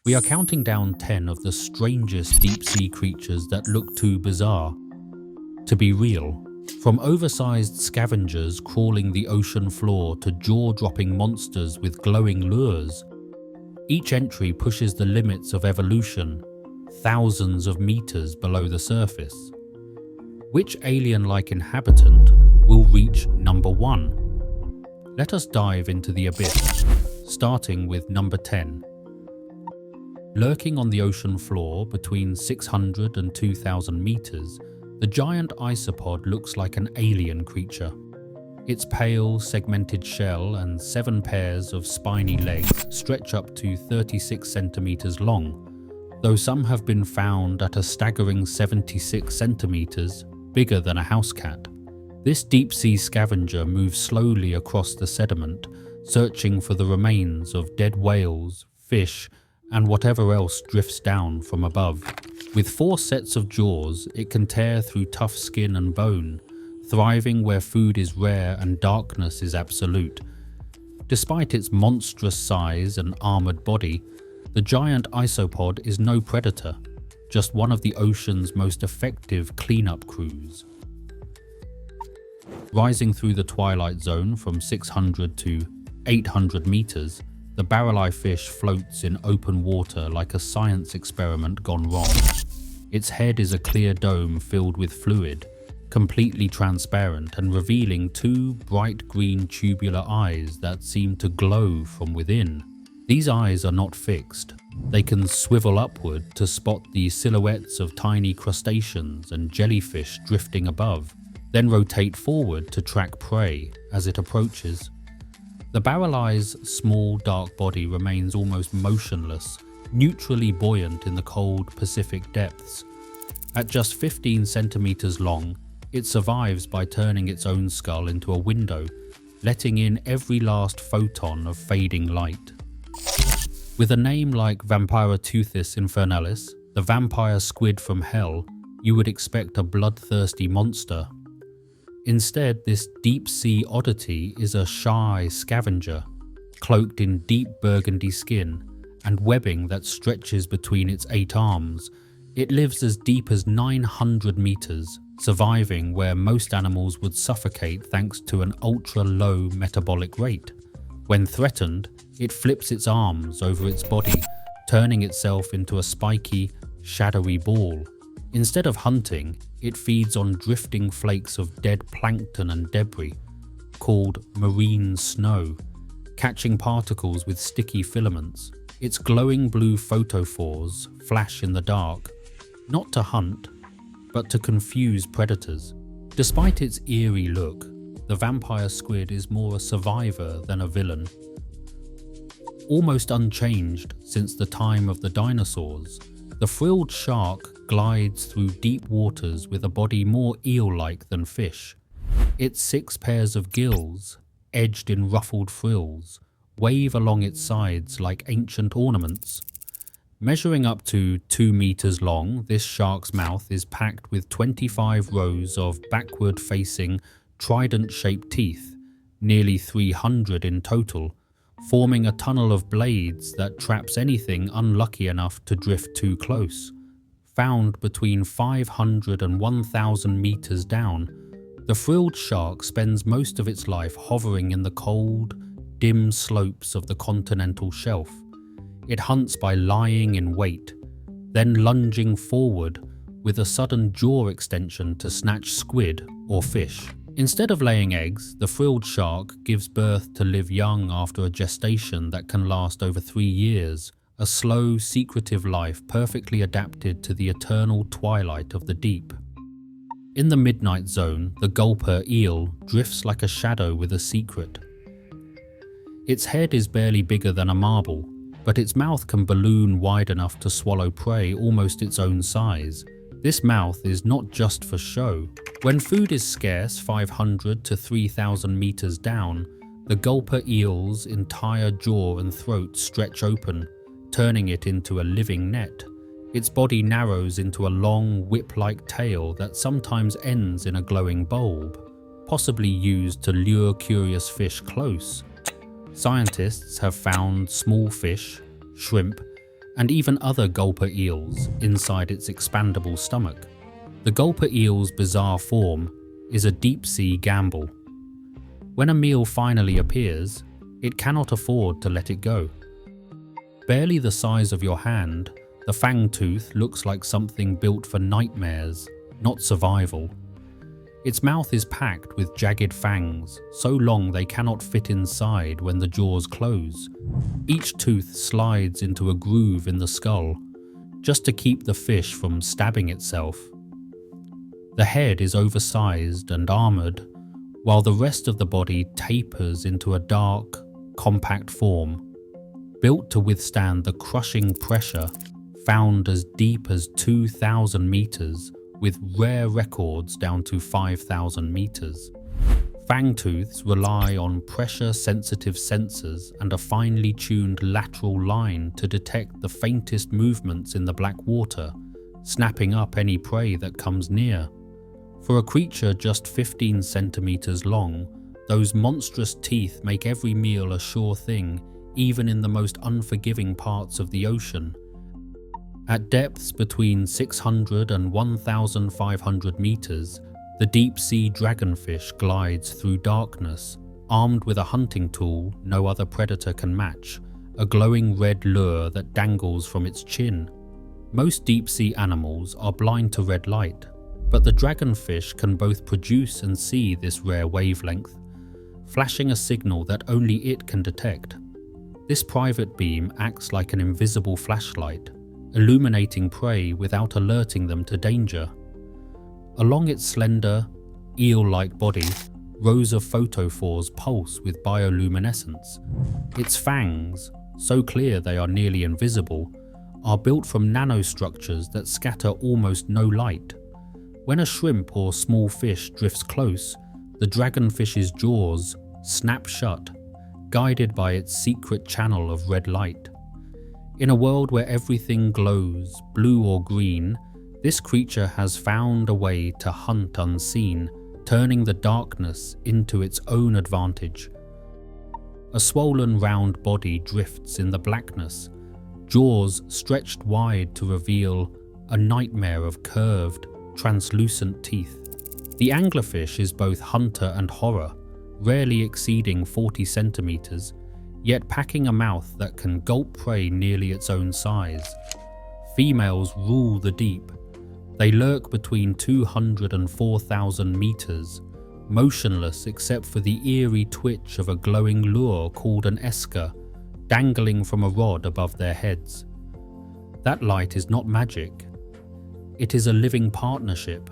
We are counting down 10 of the strangest deep-sea creatures that look too bizarre to be real. From oversized scavengers crawling the ocean floor to jaw-dropping monsters with glowing lures, each entry pushes the limits of evolution, thousands of meters below the surface. Which alien-like inhabitant will reach number 1? Let us dive into the abyss, starting with number 10. Lurking on the ocean floor between 600 and 2,000 meters, the giant isopod looks like an alien creature. Its pale, segmented shell and 7 pairs of spiny legs stretch up to 36 centimeters long, though some have been found at a staggering 76 centimeters, bigger than a house cat. This deep-sea scavenger moves slowly across the sediment, searching for the remains of dead whales, fish, and whatever else drifts down from above. With 4 sets of jaws, it can tear through tough skin and bone, thriving where food is rare and darkness is absolute. Despite its monstrous size and armored body, the giant isopod is no predator, just one of the ocean's most effective cleanup crews. Rising through the twilight zone from 600 to 800 meters, the Barreleye fish floats in open water like a science experiment gone wrong. Its head is a clear dome filled with fluid, completely transparent and revealing 2 bright green tubular eyes that seem to glow from within. These eyes are not fixed. They can swivel upward to spot the silhouettes of tiny crustaceans and jellyfish drifting above, then rotate forward to track prey as it approaches. The Barreleye's small dark body remains almost motionless, neutrally buoyant in the cold Pacific depths. At just 15 centimeters long, it survives by turning its own skull into a window, letting in every last photon of fading light. With a name like Vampiroteuthis infernalis, the vampire squid from hell, you would expect a bloodthirsty monster. Instead, this deep-sea oddity is a shy scavenger, cloaked in deep burgundy skin and webbing that stretches between its 8 arms. It lives as deep as 900 meters, surviving where most animals would suffocate thanks to an ultra-low metabolic rate. When threatened, it flips its arms over its body, turning itself into a spiky, shadowy ball. Instead of hunting, it feeds on drifting flakes of dead plankton and debris, called marine snow, catching particles with sticky filaments. Its glowing blue photophores flash in the dark, not to hunt, but to confuse predators. Despite its eerie look, the vampire squid is more a survivor than a villain. Almost unchanged since the time of the dinosaurs, the frilled shark glides through deep waters with a body more eel-like than fish. Its 6 pairs of gills, edged in ruffled frills, wave along its sides like ancient ornaments. Measuring up to 2 meters long, this shark's mouth is packed with 25 rows of backward-facing, trident-shaped teeth, nearly 300 in total, forming a tunnel of blades that traps anything unlucky enough to drift too close. Found between 500 and 1,000 meters down, the frilled shark spends most of its life hovering in the cold, dim slopes of the continental shelf. It hunts by lying in wait, then lunging forward with a sudden jaw extension to snatch squid or fish. Instead of laying eggs, the frilled shark gives birth to live young after a gestation that can last over 3 years, a slow, secretive life perfectly adapted to the eternal twilight of the deep. In the midnight zone, the Gulper eel drifts like a shadow with a secret. Its head is barely bigger than a marble, but its mouth can balloon wide enough to swallow prey almost its own size. This mouth is not just for show. When food is scarce 500 to 3,000 meters down, the Gulper eel's entire jaw and throat stretch open, turning it into a living net. Its body narrows into a long, whip-like tail that sometimes ends in a glowing bulb, possibly used to lure curious fish close. Scientists have found small fish, shrimp, and even other gulper eels inside its expandable stomach. The gulper eel's bizarre form is a deep-sea gamble. When a meal finally appears, it cannot afford to let it go. Barely the size of your hand, the Fangtooth looks like something built for nightmares, not survival. Its mouth is packed with jagged fangs, so long they cannot fit inside when the jaws close. Each tooth slides into a groove in the skull, just to keep the fish from stabbing itself. The head is oversized and armored, while the rest of the body tapers into a dark, compact form, built to withstand the crushing pressure found as deep as 2,000 meters, with rare records down to 5,000 meters. Fangtooths rely on pressure-sensitive sensors and a finely tuned lateral line to detect the faintest movements in the black water, snapping up any prey that comes near. For a creature just 15 centimeters long, those monstrous teeth make every meal a sure thing, even in the most unforgiving parts of the ocean. At depths between 600 and 1,500 meters, the deep-sea dragonfish glides through darkness, armed with a hunting tool no other predator can match, a glowing red lure that dangles from its chin. Most deep-sea animals are blind to red light, but the dragonfish can both produce and see this rare wavelength, flashing a signal that only it can detect. This private beam acts like an invisible flashlight, illuminating prey without alerting them to danger. Along its slender, eel-like body, rows of photophores pulse with bioluminescence. Its fangs, so clear they are nearly invisible, are built from nanostructures that scatter almost no light. When a shrimp or small fish drifts close, the dragonfish's jaws snap shut, guided by its secret channel of red light. In a world where everything glows, blue or green, this creature has found a way to hunt unseen, turning the darkness into its own advantage. A swollen round body drifts in the blackness, jaws stretched wide to reveal a nightmare of curved, translucent teeth. The anglerfish is both hunter and horror, rarely exceeding 40 centimeters, yet packing a mouth that can gulp prey nearly its own size. Females rule the deep. They lurk between 200 and 4,000 meters, motionless except for the eerie twitch of a glowing lure called an esker, dangling from a rod above their heads. That light is not magic. It is a living partnership.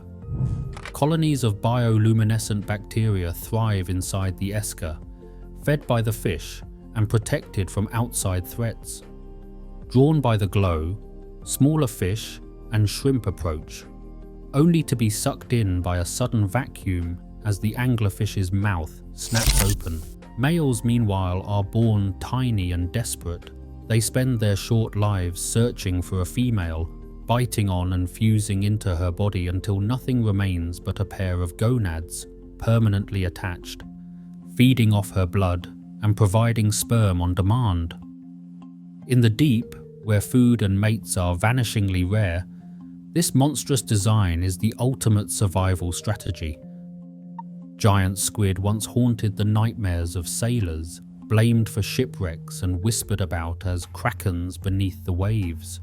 Colonies of bioluminescent bacteria thrive inside the esker, fed by the fish and protected from outside threats. Drawn by the glow, smaller fish and shrimp approach, only to be sucked in by a sudden vacuum as the anglerfish's mouth snaps open. Males, meanwhile, are born tiny and desperate. They spend their short lives searching for a female, biting on and fusing into her body until nothing remains but a pair of gonads, permanently attached, feeding off her blood and providing sperm on demand. In the deep, where food and mates are vanishingly rare, this monstrous design is the ultimate survival strategy. Giant squid once haunted the nightmares of sailors, blamed for shipwrecks and whispered about as krakens beneath the waves.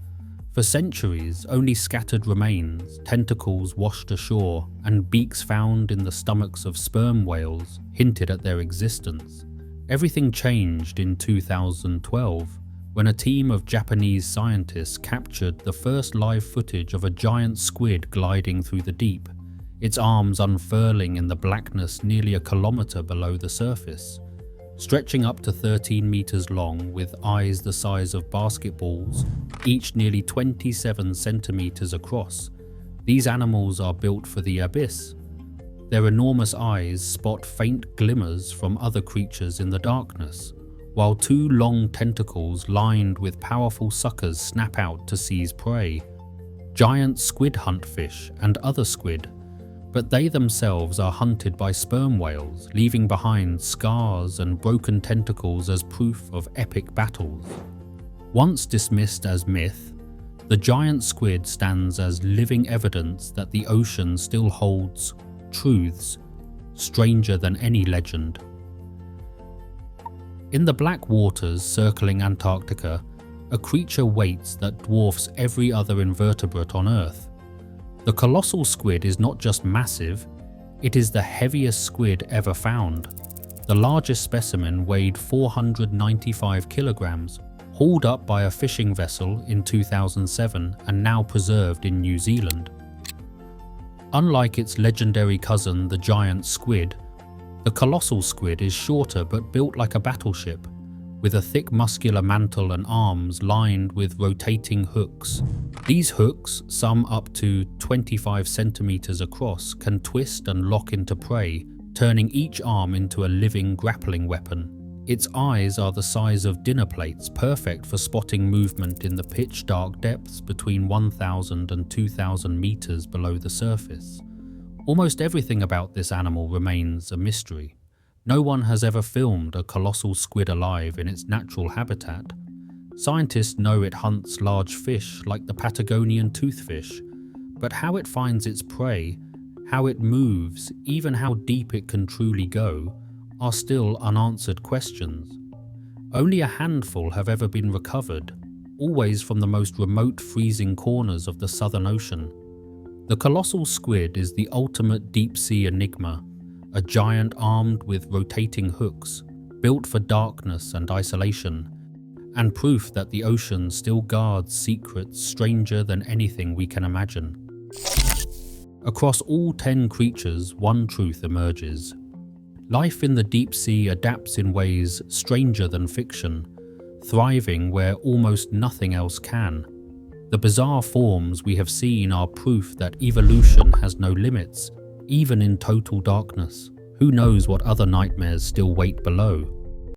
For centuries, only scattered remains, tentacles washed ashore, and beaks found in the stomachs of sperm whales hinted at their existence. Everything changed in 2012, when a team of Japanese scientists captured the first live footage of a giant squid gliding through the deep, its arms unfurling in the blackness nearly a kilometer below the surface. Stretching up to 13 meters long with eyes the size of basketballs, each nearly 27 centimeters across, these animals are built for the abyss. Their enormous eyes spot faint glimmers from other creatures in the darkness, while two long tentacles lined with powerful suckers snap out to seize prey. Giant squid hunt fish and other squid, but they themselves are hunted by sperm whales, leaving behind scars and broken tentacles as proof of epic battles. Once dismissed as myth, the giant squid stands as living evidence that the ocean still holds truths stranger than any legend. In the black waters circling Antarctica, a creature waits that dwarfs every other invertebrate on Earth. The colossal squid is not just massive, it is the heaviest squid ever found. The largest specimen weighed 495 kilograms, hauled up by a fishing vessel in 2007 and now preserved in New Zealand. Unlike its legendary cousin, the giant squid, the colossal squid is shorter but built like a battleship, with a thick muscular mantle and arms lined with rotating hooks. These hooks, some up to 25 centimeters across, can twist and lock into prey, turning each arm into a living grappling weapon. Its eyes are the size of dinner plates, perfect for spotting movement in the pitch-dark depths between 1,000 and 2,000 meters below the surface. Almost everything about this animal remains a mystery. No one has ever filmed a colossal squid alive in its natural habitat. Scientists know it hunts large fish like the Patagonian toothfish, but how it finds its prey, how it moves, even how deep it can truly go, are still unanswered questions. Only a handful have ever been recovered, always from the most remote freezing corners of the Southern Ocean. The colossal squid is the ultimate deep-sea enigma, a giant armed with rotating hooks, built for darkness and isolation, and proof that the ocean still guards secrets stranger than anything we can imagine. Across all 10 creatures, one truth emerges. Life in the deep sea adapts in ways stranger than fiction, thriving where almost nothing else can. The bizarre forms we have seen are proof that evolution has no limits, even in total darkness. Who knows what other nightmares still wait below?